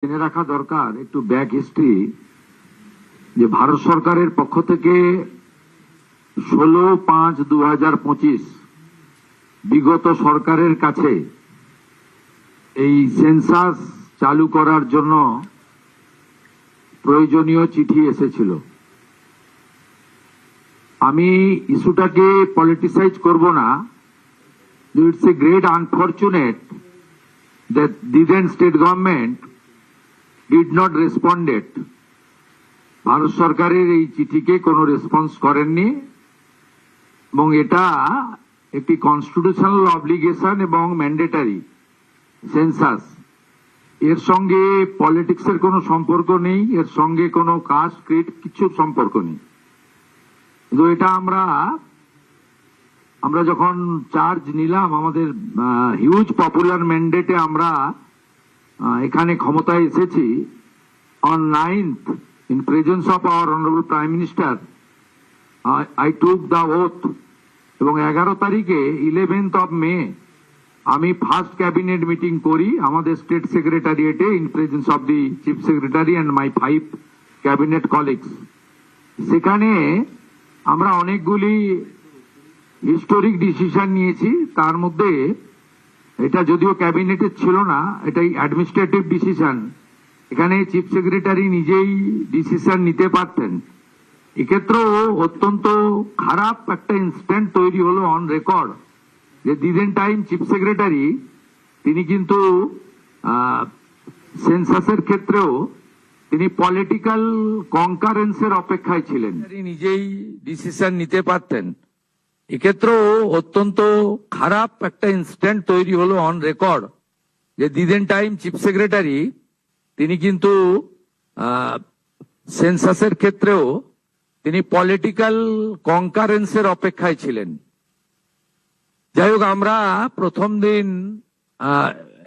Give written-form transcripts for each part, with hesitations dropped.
জেনে রাখা দরকার একটু ব্যাক হিস্ট্রি, যে ভারত সরকারের পক্ষ থেকে 16/5/2025 বিগত সরকারের কাছে এই সেন্সাস চালু করার জন্য প্রয়োজনীয় চিঠি এসেছিল। আমি ইস্যুটাকে পলিটিসাইজ করব না। It's a great unfortunate that the then state government did not responded. Bharat সরকারের এই চিঠিকে কোনো রেসপন্স করেননি এবং এটা একটি কনস্টিটিউশনাল অব্লিগেশন এবং ম্যান্ডেটারি সেন্সাস। এর সঙ্গে পলিটিক্সের কোনো সম্পর্ক নেই, এর সঙ্গে কোনো কাস্ট ক্রিড কিছু সম্পর্ক নেই। কিন্তু এটা আমরা যখন চার্জ নিলাম, আমাদের হিউজ পপুলার ম্যান্ডেটে আমরা এখানে ক্ষমতায় এসেছি। On 9th in presence of our honorable prime minister I took the oath, এবং 11 তারিখে 11th of May আমি ফার্স্ট ক্যাবিনেট মিটিং করি আমাদের স্টেট সেক্রেটারিয়েটে in presence of the chief secretary and my 5 cabinet colleagues. সেখানে আমরা অনেকগুলি হিস্টোরিক ডিসিশন নিয়েছি। তার মধ্যে এটা যদিও ক্যাবিনেটে ছিল না, এটাই অ্যাডমিনিস্ট্রেটিভ ডিসিশন। এখানে চিফ সেক্রেটারি নিজেই ডিসিশন নিতে পারতেন। এক্ষেত্রেও অত্যন্ত খারাপ একটা ইনস্ট্যান্ট তৈরি হলো অন রেকর্ড, যে দিদেন টাইম চিফ সেক্রেটারি তিনি কিন্তু সেন্সাসের ক্ষেত্রেও তিনি পলিটিক্যাল কনকারেন্সের অপেক্ষায় ছিলেন, নিজেই ডিসিশন নিতে পারতেন। এক্ষেত্রেও অত্যন্ত খারাপ একটা ইনস্ট্যান্ট তৈরি হলো অন রেকর্ড, যে দিদেন টাইম চিফ সেক্রেটারি তিনি কিন্তু সেন্সাসের ক্ষেত্রেও তিনি পলিটিক্যাল কনকারেন্সের অপেক্ষায় ছিলেন। যাই হোক, আমরা প্রথম দিন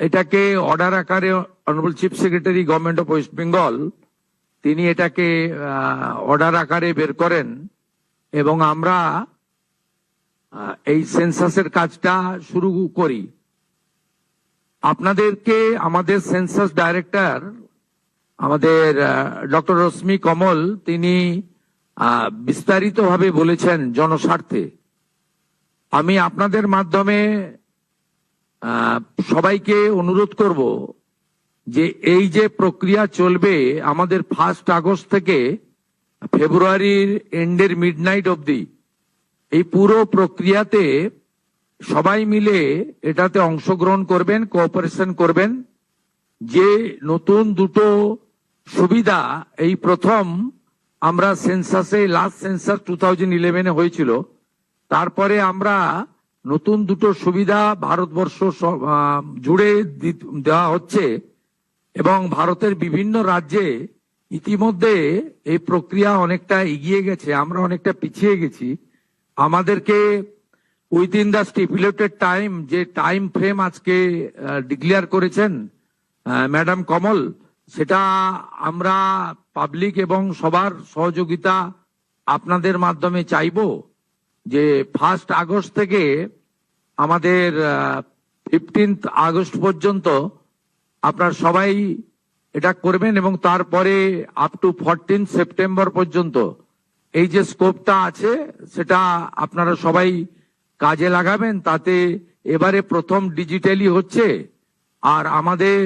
এটাকে অর্ডার আকারে honourable chief secretary government of West Bengal তিনি এটাকে অর্ডার আকারে বের করেন এবং আমরা এই সেন্সাসের কাজটা শুরু করি। আপনাদেরকে আমাদের সেন্সাস ডাইরেক্টর আমাদের ডক্টর রশ্মি কমল তিনি বিস্তারিতভাবে বলেছেন জনস্বার্থে। আমি আপনাদের মাধ্যমে সবাইকে অনুরোধ করব যে এই যে প্রক্রিয়া চলবে আমাদের 1 আগস্ট থেকে ফেব্রুয়ারির এন্ডের মিডনাইট অবধি, এই পুরো প্রক্রিয়াতে সবাই মিলে এটাতে অংশগ্রহণ করবেন, কোঅপারেশন করবেন। যে নতুন দুটো সুবিধা এই প্রথম আমরা সেন্সাসে, লাস্ট সেন্সাস 2011 হয়েছিল, তারপরে আমরা নতুন দুটো সুবিধা ভারতবর্ষ জুড়ে দেওয়া হচ্ছে এবং ভারতের বিভিন্ন রাজ্যে ইতিমধ্যে এই প্রক্রিয়া অনেকটা এগিয়ে গেছে, আমরা অনেকটা পিছিয়ে গেছি। আমাদেরকে উইদিন দ্য স্টিপুলেটেড টাইম, যে টাইম ফ্রেম আজকে ডিক্লেয়ার করেছেন ম্যাডাম কমল, সেটা আমরা পাবলিক এবং সবার সহযোগিতা আপনাদের মাধ্যমে চাইব যে 1 আগস্ট থেকে আমাদের 15 আগস্ট পর্যন্ত আপনারা সবাই এটা করবেন এবং তারপরে আপ টু 14 সেপ্টেম্বর পর্যন্ত এই যে স্কোপটা আছে সেটা আপনারা সবাই কাজে লাগাবেন। তাতে এবারে প্রথম ডিজিটালি হচ্ছে, আর আমাদের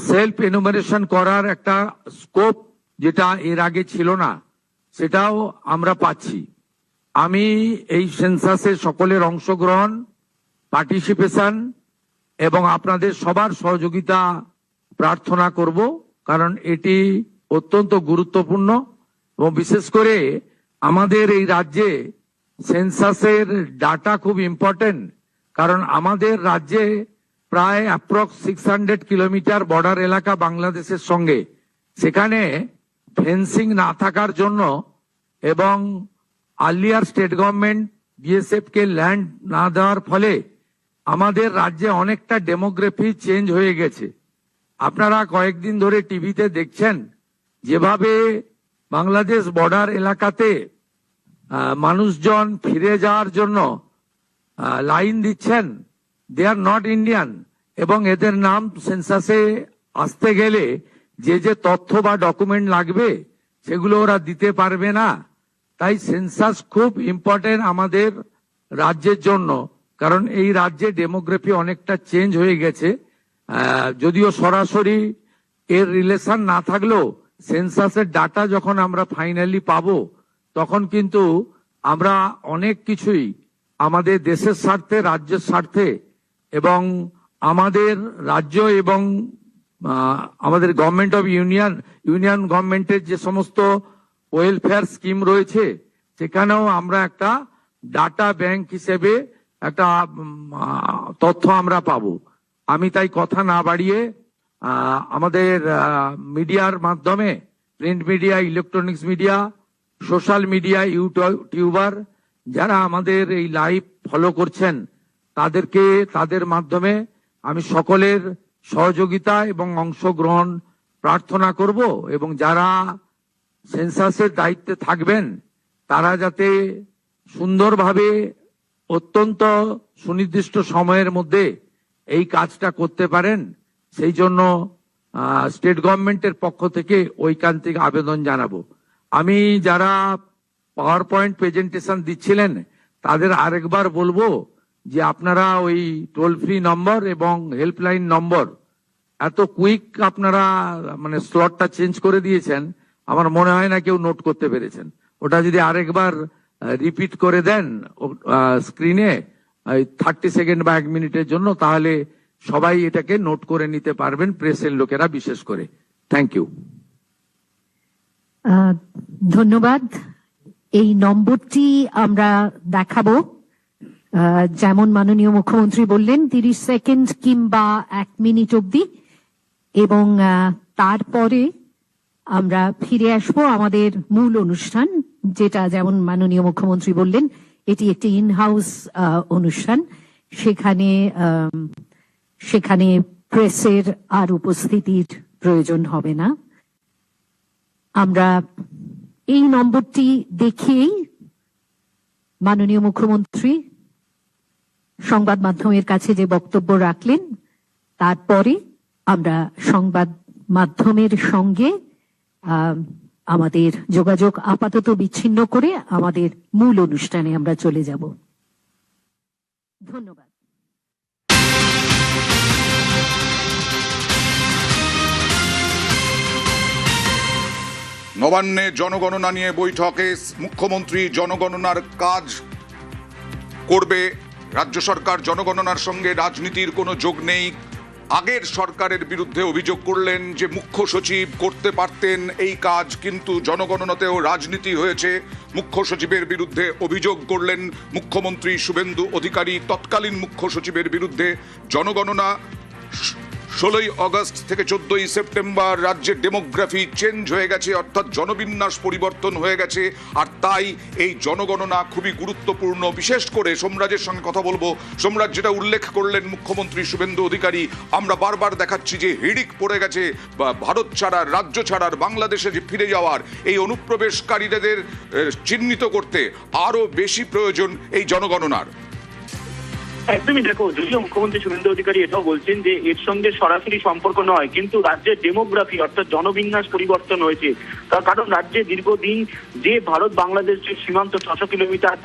সেলফ এনুমারেশন করার একটা স্কোপ যেটা এর আগে ছিল না, সেটাও আমরা পাচ্ছি। আমি এই সেন্সাসে সকলের অংশগ্রহণ, পার্টিসিপেশন এবং আপনাদের সবার সহযোগিতা প্রার্থনা করব, কারণ এটি অত্যন্ত গুরুত্বপূর্ণ এবং বিশেষ করে আমাদের এই রাজ্যে সেন্সাসের ডাটা খুব ইম্পর্টেন্ট। কারণ আমাদের রাজ্যে প্রায় অ্যাপ্রক্স 600 কিলোমিটার বর্ডার এলাকা বাংলাদেশের সঙ্গে, সেখানে ফেন্সিং না থাকার জন্য এবং আর্লিয়ার স্টেট গভর্নমেন্ট বিএসএফ কে ল্যান্ড না দেওয়ার ফলে আমাদের রাজ্যে অনেকটা ডেমোগ্রাফি চেঞ্জ হয়ে গেছে। আপনারা কয়েকদিন ধরে টিভিতে দেখছেন যেভাবে বাংলাদেশ বর্ডার এলাকাতে মানুষজন ফিরে যাওয়ার জন্য লাইন দিচ্ছেন, দে আর নট ইন্ডিয়ান এবং এদের নাম সেন্সাসে আসতে গেলে যে যে তথ্য বা ডকুমেন্ট লাগবে সেগুলো ওরা দিতে পারবে না। তাই সেন্সাস খুব ইম্পর্টেন্ট আমাদের রাজ্যের জন্য, কারণ এই রাজ্যে ডেমোগ্রাফি অনেকটা চেঞ্জ হয়ে গেছে। যদিও সরাসরি এর রিলেশন না থাকলেও সেন্সাসের ডাটা যখন আমরা ফাইনালি পাবো তখন কিন্তু আমরা অনেক কিছুই আমাদের দেশের স্বার্থে, রাজ্যের স্বার্থে এবং আমাদের রাজ্য এবং আমাদের গভর্নমেন্ট অফ ইউনিয়ন গভর্নমেন্টের যে সমস্ত ওয়েলফেয়ার স্কিম রয়েছে সেখানেও আমরা একটা ডাটা ব্যাংক হিসেবে একটা তথ্য আমরা পাবো। আমি তাই কথা না বাড়িয়ে আমাদের মিডিয়ার মাধ্যমে, print media, electronics media, social media, YouTuber যারা আমাদের এই লাইভ ফলো করছেন তাদের মাধ্যমে আমি সকলের সহযোগিতা এবং অংশগ্রহণ প্রার্থনা করব এবং যারা সেন্সাসের দায়িত্বে থাকবেন তারা যাতে সুন্দরভাবে অত্যন্ত সুনির্দিষ্ট সময়ের মধ্যে এই কাজটা করতে পারেন সেই জন্য স্টেট গভর্নমেন্টের পক্ষ থেকে ঐকান্তিক আবেদন জানাবো। আমি যারা পাওয়ার পয়েন্ট প্রেজেন্টেশন দিচ্ছিলেন তাদের আরেকবার বলবো যে আপনারা ওই টোল ফ্রি নম্বর এবং হেল্পলাইন নম্বর এত কুইক আপনারা মানে স্লটটা চেঞ্জ করে দিয়েছেন, আমার মনে হয় না কেউ নোট করতে পেরেছেন। ওটা যদি আরেকবার রিপিট করে দেন স্ক্রিনে 30 সেকেন্ড বা 1 মিনিটের জন্য, তাহলে সবাই এটাকে নোট করে নিতে পারবেন, প্রেসের লোকেরা বিশেষ করে। Thank you. ধন্যবাদ। এই নম্বরটি আমরা দেখাবো, যেমন মাননীয় মুখ্যমন্ত্রী বললেন 30 সেকেন্ড কিংবা 1 মিনিট অবধি, এবং তারপরে আমরা ফিরে আসবো আমাদের মূল অনুষ্ঠান, যেটা যেমন মাননীয় মুখ্যমন্ত্রী বললেন এটি একটি ইন হাউস অনুষ্ঠান। সেখানে প্রেসের আর উপস্থিতির প্রয়োজন হবে না। আমরা এই নম্বরটি দেখেই মাননীয় মুখ্যমন্ত্রী সংবাদ মাধ্যমের কাছে যে বক্তব্য রাখলেন তারপরে আমরা সংবাদ মাধ্যমের সঙ্গে আমাদের যোগাযোগ আপাতত বিচ্ছিন্ন করে আমাদের মূল অনুষ্ঠানে আমরা চলে যাব। ধন্যবাদ। নবান্নে জনগণনা নিয়ে বৈঠকে মুখ্যমন্ত্রী জনগণনার কাজ করবে রাজ্য সরকার, জনগণনার সঙ্গে রাজনীতির কোনো যোগ নেই। আগের সরকারের বিরুদ্ধে অভিযোগ করলেন যে মুখ্য সচিব করতে পারতেন এই কাজ, কিন্তু জনগণনাতেও রাজনীতি হয়েছে। মুখ্য সচিবের বিরুদ্ধে অভিযোগ করলেন মুখ্যমন্ত্রী শুভেন্দু অধিকারী। তৎকালীন মুখ্য সচিবের বিরুদ্ধে জনগণনা 16ই আগস্ট থেকে 14ই সেপ্টেম্বর রাজ্যের ডেমোগ্রাফি চেঞ্জ হয়ে গেছে, অর্থাৎ জনবিন্যাস পরিবর্তন হয়ে গেছে, আর তাই এই জনগণনা খুবই গুরুত্বপূর্ণ। বিশেষ করে সোমরাজের সঙ্গে কথা বলবো। সোমরাজ, যেটা উল্লেখ করলেন মুখ্যমন্ত্রী শুভেন্দু অধিকারী, আমরা বারবার দেখাচ্ছি যে হিড়িক পড়ে গেছে ভারত ছাড়ার, রাজ্য ছাড়ার, বাংলাদেশে যে ফিরে যাওয়ার এই অনুপ্রবেশকারীদের চিহ্নিত করতে আরো বেশি প্রয়োজন এই জনগণনার। একদমই। দেখো, যদিও মুখ্যমন্ত্রী শুভেন্দু অধিকারী এটাও বলছেন যে এর সঙ্গে সরাসরি সম্পর্ক নয়, কিন্তু রাজ্যের ডেমোগ্রাফি অর্থাৎ জনবিন্যাস পরিবর্তন হয়েছে। তার কারণ রাজ্যে দীর্ঘদিন যে ভারত বাংলাদেশ যে সীমান্ত 600 কিলোমিটার,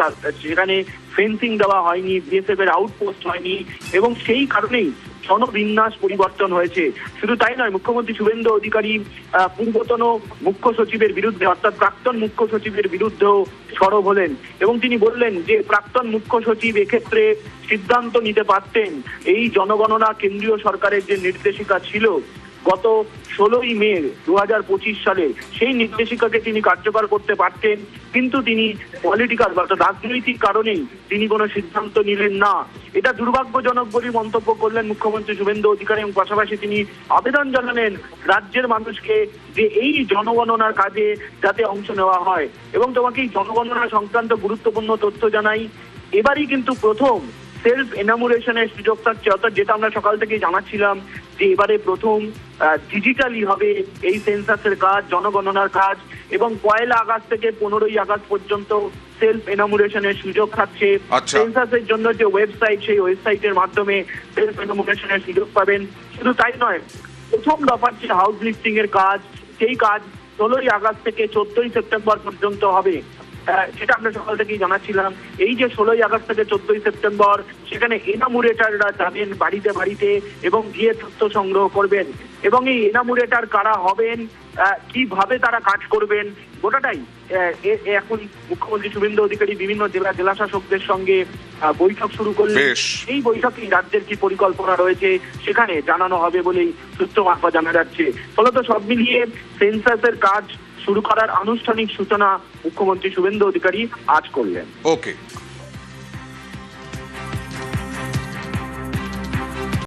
সেখানে ফেন্সিং দেওয়া হয়নি, বিএসএফ এর আউটপোস্ট হয়নি, এবং সেই কারণেই জনবিন্যাস পরিবর্তন হয়েছে। শুধু তাই নয়, মুখ্যমন্ত্রী শুভেন্দু অধিকারী পূর্বতন মুখ্য সচিবের বিরুদ্ধে অর্থাৎ প্রাক্তন মুখ্য সচিবের বিরুদ্ধেও সরব হলেন এবং তিনি বললেন যে প্রাক্তন মুখ্য সচিব এক্ষেত্রে সিদ্ধান্ত নিতে পারতেন। এই জনগণনা কেন্দ্রীয় সরকারের যে নির্দেশিকা ছিল গত 16ই মে 2025 সালে, সেই নির্দেশিকাকে তিনি কার্যকর করতে পারতেন, কিন্তু তিনি পলিটিক্যাল বা রাজনৈতিক কারণেই তিনি কোনো সিদ্ধান্ত নিলেন না। এটা দুর্ভাগ্যজনক বলে মন্তব্য করলেন মুখ্যমন্ত্রী শুভেন্দু অধিকারী, এবং পাশাপাশি তিনি আবেদন জানালেন রাজ্যের মানুষকে যে এই জনগণনার কাজে যাতে অংশ নেওয়া হয়। এবং তোমাকে এই জনগণনা সংক্রান্ত গুরুত্বপূর্ণ তথ্য জানাই, এবারই কিন্তু প্রথম সেলফ এনামুরেশনের সুযোগ থাকছে, অর্থাৎ যেটা আমরা সকাল থেকেই জানাচ্ছিলাম যে এবারে প্রথম ডিজিটালি হবে এই সেন্সাসের কাজ, জনগণনার কাজ, এবং 1 আগস্ট থেকে 15ই আগস্ট পর্যন্ত সেলফ এনামুরেশনের সুযোগ থাকছে। সেন্সাসের জন্য যে ওয়েবসাইট, সেই ওয়েবসাইটের মাধ্যমে সেলফ এনামুরেশনের সুযোগ পাবেন। শুধু তাই নয়, প্রথম দফার যে হাউস লিফটিং এর কাজ, সেই কাজ 16ই আগস্ট থেকে 14ই সেপ্টেম্বর পর্যন্ত হবে। সেটা আমরা সকাল থেকেই জানাচ্ছিলাম। এই যে 16ই আগস্ট থেকে 14ই সেপ্টেম্বর, সেখানে এনামুরেটাররা যাবেন বাড়িতে বাড়িতে এবং গিয়ে তথ্য সংগ্রহ করবেন, এবং এই এনামুরেটার কারা হবেন, কিভাবে তারা কাজ করবেন, গোটাটাই এখন মুখ্যমন্ত্রী শুভেন্দু অধিকারী বিভিন্ন জেলা শাসকদের সঙ্গে বৈঠক শুরু করলেন। বেশ। এই বৈঠকে রাজ্যের কি পরিকল্পনা রয়েছে সেখানে জানানো হবে বলেই সূত্র মারফত জানা যাচ্ছে। ফলত সব মিলিয়ে সেন্সাসের কাজ শুরু করার আনুষ্ঠানিক সূচনা মুখ্যমন্ত্রী শুভেন্দু অধিকারী আজ করলেন। ওকে।